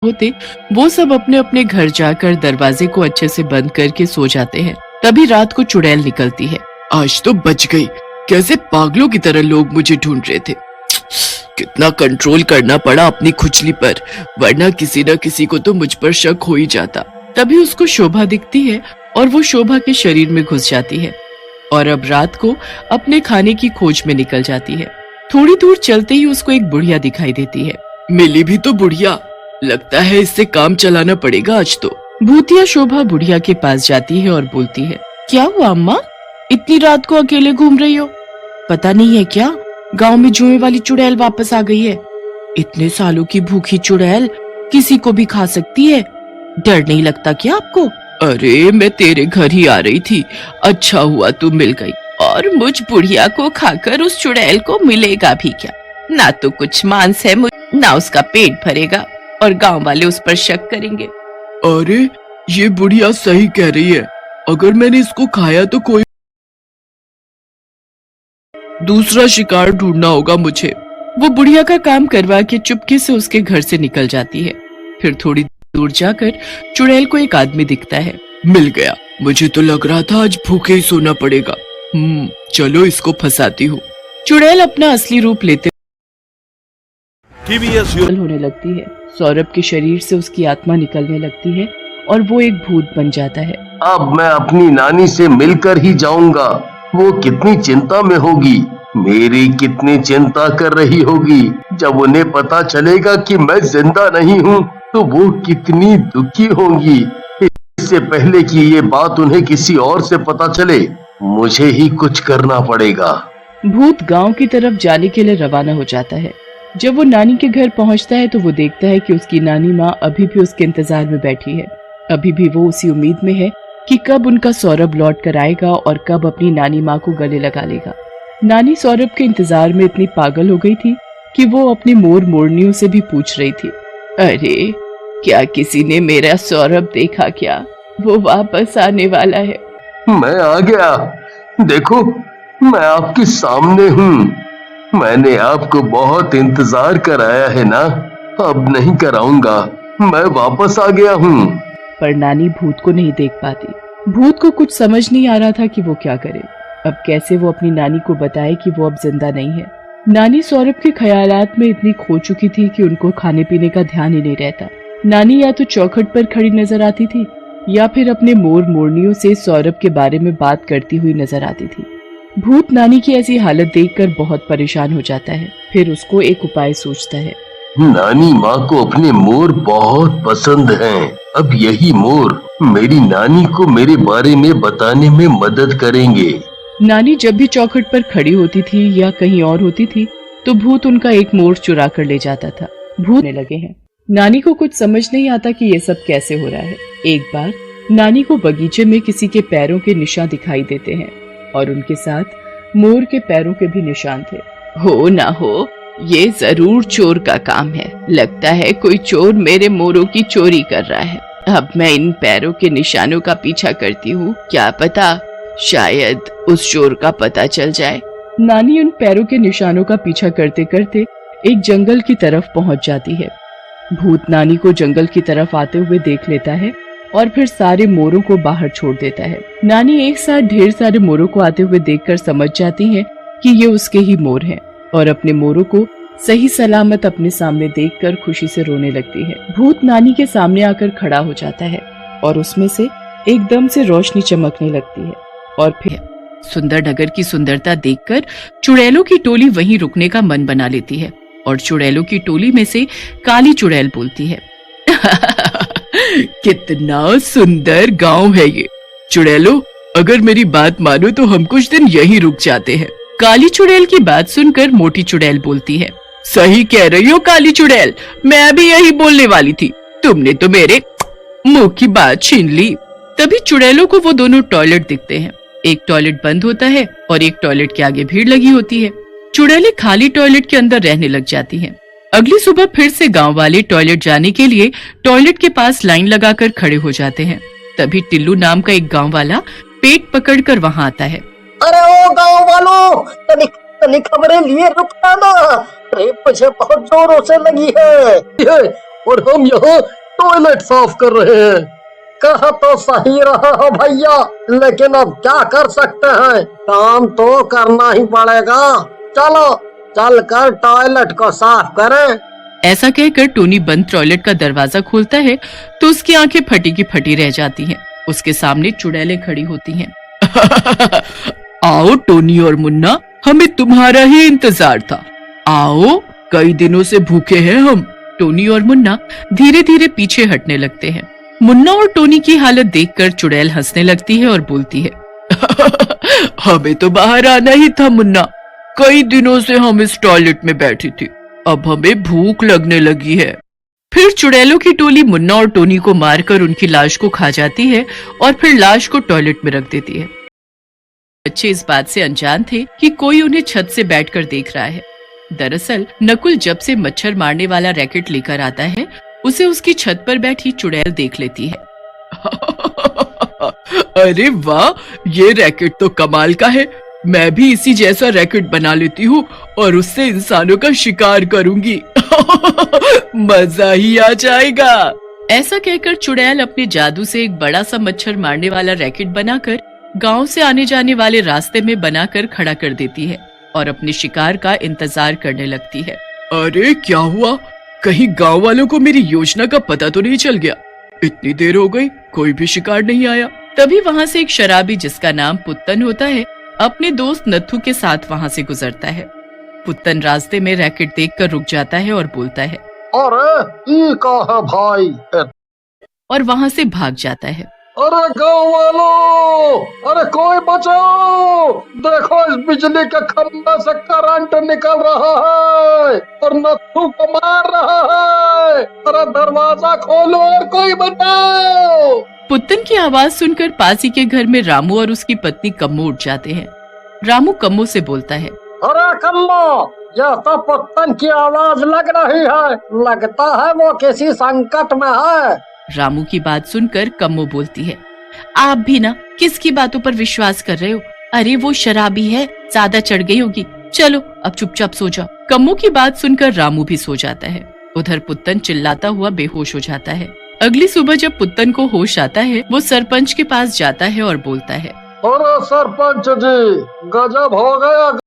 होते वो सब अपने अपने घर जाकर दरवाजे को अच्छे से बंद करके सो जाते हैं। तभी रात को चुड़ैल निकलती है। आज तो बच गई। कैसे पागलों की तरह लोग मुझे ढूंढ रहे थे। कितना कंट्रोल करना पड़ा अपनी खुजली पर, वरना किसी न किसी को तो मुझ पर शक हो ही जाता। तभी उसको शोभा दिखती है और वो शोभा के शरीर में घुस जाती है और अब रात को अपने खाने की खोज में निकल जाती है। थोड़ी दूर चलते ही उसको एक बुढ़िया दिखाई देती है। मिली भी तो बुढ़िया, लगता है इससे काम चलाना पड़ेगा आज तो। भूतिया शोभा बुढ़िया के पास जाती है और बोलती है, क्या हुआ अम्मा, इतनी रात को अकेले घूम रही हो? पता नहीं है क्या, गांव में जुए वाली चुड़ैल वापस आ गई है। इतने सालों की भूखी चुड़ैल किसी को भी खा सकती है, डर नहीं लगता क्या आपको? अरे मैं तेरे घर ही आ रही थी, अच्छा हुआ तू मिल गई। और मुझ बुढ़िया को खाकर उस चुड़ैल को मिलेगा भी क्या? ना तो कुछ मांस है, ना उसका पेट भरेगा और गांव वाले उस पर शक करेंगे। अरे ये बुढ़िया सही कह रही है, अगर मैंने इसको खाया तो कोई दूसरा शिकार ढूंढना होगा मुझे। वो बुढ़िया का काम करवा के चुपके से उसके घर से निकल जाती है। फिर थोड़ी दूर जाकर चुड़ैल को एक आदमी दिखता है। मिल गया, मुझे तो लग रहा था आज भूखे ही सोना पड़ेगा। चलो इसको फंसाती हूँ। चुड़ैल अपना असली रूप लेते होने लगती है। सौरभ के शरीर से उसकी आत्मा निकलने लगती है और वो एक भूत बन जाता है। अब मैं अपनी नानी से मिलकर ही जाऊंगा। वो कितनी चिंता में होगी, मेरी कितनी चिंता कर रही होगी। जब उन्हें पता चलेगा कि मैं जिंदा नहीं हूँ तो वो कितनी दुखी होंगी। इससे पहले कि ये बात उन्हें किसी और से पता चले, मुझे ही कुछ करना पड़ेगा। भूत गांव की तरफ जाने के लिए रवाना हो जाता है। जब वो नानी के घर पहुंचता है तो वो देखता है कि उसकी नानी माँ अभी भी उसके इंतजार में बैठी है। अभी भी वो उसी उम्मीद में है कि कब उनका सौरभ लौट कर आएगा और कब अपनी नानी माँ को गले लगा लेगा। नानी सौरभ के इंतजार में इतनी पागल हो गई थी कि वो अपनी मोर मोरनियों से भी पूछ रही थी, अरे क्या किसी ने मेरा सौरभ देखा क्या? वो वापस आने वाला है। मैं आ गया, देखो मैं आपके सामने हूँ। मैंने आपको बहुत इंतजार कराया है ना, अब नहीं कराऊंगा, मैं वापस आ गया हूँ। पर नानी भूत को नहीं देख पाती। भूत को कुछ समझ नहीं आ रहा था कि वो क्या करे। अब कैसे वो अपनी नानी को बताए कि वो अब जिंदा नहीं है। नानी सौरभ के ख्यालात में इतनी खो चुकी थी कि उनको खाने पीने का ध्यान ही नहीं रहता। नानी या तो चौखट पर खड़ी नजर आती थी या फिर अपने मोर मोरनियों से सौरभ के बारे में बात करती हुई नजर आती थी। भूत नानी की ऐसी हालत देखकर बहुत परेशान हो जाता है। फिर उसको एक उपाय सोचता है। नानी माँ को अपने मोर बहुत पसंद हैं। अब यही मोर मेरी नानी को मेरे बारे में बताने में मदद करेंगे। नानी जब भी चौखट पर खड़ी होती थी या कहीं और होती थी तो भूत उनका एक मोर चुरा कर ले जाता था। भूत ने लगे हैं। नानी को कुछ समझ नहीं आता कि ये सब कैसे हो रहा है। एक बार नानी को बगीचे में किसी के पैरों के निशान दिखाई देते हैं और उनके साथ मोर के पैरों के भी निशान थे। हो ना हो, ये जरूर चोर का काम है। लगता है कोई चोर मेरे मोरों की चोरी कर रहा है। अब मैं इन पैरों के निशानों का पीछा करती हूँ, क्या पता शायद उस चोर का पता चल जाए। नानी उन पैरों के निशानों का पीछा करते करते एक जंगल की तरफ पहुंच जाती है। भूत नानी को जंगल की तरफ आते हुए देख लेता है और फिर सारे मोरों को बाहर छोड़ देता है। नानी एक साथ ढेर सारे मोरों को आते हुए देखकर समझ जाती है कि ये उसके ही मोर हैं और अपने मोरों को सही सलामत अपने सामने देखकर खुशी से रोने लगती है। भूत नानी के सामने आकर खड़ा हो जाता है और उसमें से एकदम से रोशनी चमकने लगती है और फिर सुंदर नगर की सुंदरता देखकर चुड़ैलों की टोली वहीं रुकने का मन बना लेती है और चुड़ैलों की टोली में से काली चुड़ैल बोलती है, कितना सुंदर गांव है ये। चुड़ैलों, अगर मेरी बात मानो तो हम कुछ दिन यहीं रुक जाते हैं। काली चुड़ैल की बात सुनकर मोटी चुड़ैल बोलती है, सही कह रही हो काली चुड़ैल, मैं भी यही बोलने वाली थी। तुमने तो मेरे मुंह की बात छीन ली। तभी चुड़ैलों को वो दोनों टॉयलेट दिखते हैं। एक टॉयलेट बंद होता है और एक टॉयलेट के आगे भीड़ लगी होती है। चुड़ैलें खाली टॉयलेट के अंदर रहने लग जाती हैं। अगली सुबह फिर से गांव वाले टॉयलेट जाने के लिए टॉयलेट के पास लाइन लगाकर खड़े हो जाते हैं। तभी टिल्लू नाम का एक गांव वाला पेट पकड़कर वहां आता है। अरे ओ गांव वालों, तनिक खबरें लिए रुकना ना। अरे मुझे बहुत जोरों से लगी है। और हम यहाँ टॉयलेट साफ कर रहे हैं। कहा तो सही रहा हो भैया, लेकिन अब क्या कर सकते हैं, काम तो करना ही पड़ेगा। चलो चलकर टॉयलेट को साफ करें। ऐसा कहकर टोनी बंद टॉयलेट का दरवाजा खोलता है तो उसकी आंखें फटी की फटी रह जाती हैं। उसके सामने चुड़ैलें खड़ी होती हैं। आओ टोनी और मुन्ना, हमें तुम्हारा ही इंतजार था। आओ, कई दिनों से भूखे हैं हम। टोनी और मुन्ना धीरे धीरे पीछे हटने लगते हैं। मुन्ना और टोनी की हालत देखकर चुड़ैल हंसने लगती है और बोलती है, हमें तो बाहर आना ही था मुन्ना। कई दिनों से हम इस टॉयलेट में बैठी थी, अब हमें भूख लगने लगी है। फिर चुड़ैलों की टोली मुन्ना और टोनी को मारकर उनकी लाश को खा जाती है और फिर लाश को टॉयलेट में रख देती है। बच्चे इस बात से अनजान थे कि कोई उन्हें छत से बैठकर देख रहा है। दरअसल नकुल जब से मच्छर मारने वाला रैकेट लेकर आता है, उसे उसकी छत पर बैठी चुड़ैल देख लेती है। अरे वाह, ये रैकेट तो कमाल का है। मैं भी इसी जैसा रैकेट बना लेती हूँ और उससे इंसानों का शिकार करूंगी। मजा ही आ जाएगा। ऐसा कहकर चुड़ैल अपने जादू से एक बड़ा सा मच्छर मारने वाला रैकेट बनाकर गांव से आने जाने वाले रास्ते में बनाकर खड़ा कर देती है और अपने शिकार का इंतजार करने लगती है। अरे क्या हुआ, कहीं गांव वालों को मेरी योजना का पता तो नहीं चल गया? इतनी देर हो गई, कोई भी शिकार नहीं आया। तभी वहाँ से एक शराबी जिसका नाम पुत्तन होता है अपने दोस्त नत्थू के साथ वहाँ से गुजरता है। पुत्तन रास्ते में रैकेट देखकर रुक जाता है और बोलता है, अरे ये कहा भाई? और वहाँ से भाग जाता है। अरे गाँव वालों, अरे कोई बचाओ, देखो इस बिजली के खंभे से करंट निकल रहा है और नत्थू को मार रहा है। अरे दरवाजा खोलो और कोई बचाओ। पुत्तन की आवाज सुनकर पास ही के घर में रामू और उसकी पत्नी कम्मो उठ जाते हैं। रामू कम्मो से बोलता है, अरे कम्मो, यह तो पुत्तन की आवाज लग रही है, लगता है वो किसी संकट में है। रामू की बात सुनकर कम्मो बोलती है, आप भी ना किसकी बातों पर विश्वास कर रहे हो? अरे वो शराबी है, ज्यादा चढ़ गई होगी। चलो अब चुपचाप सो जाओ। कम्मो की बात सुनकर रामू भी सो जाता है। उधर पुत्तन चिल्लाता हुआ बेहोश हो जाता है। अगली सुबह जब पुत्तन को होश आता है, वो सरपंच के पास जाता है और बोलता है, अरे सरपंच जी, गजब हो गया।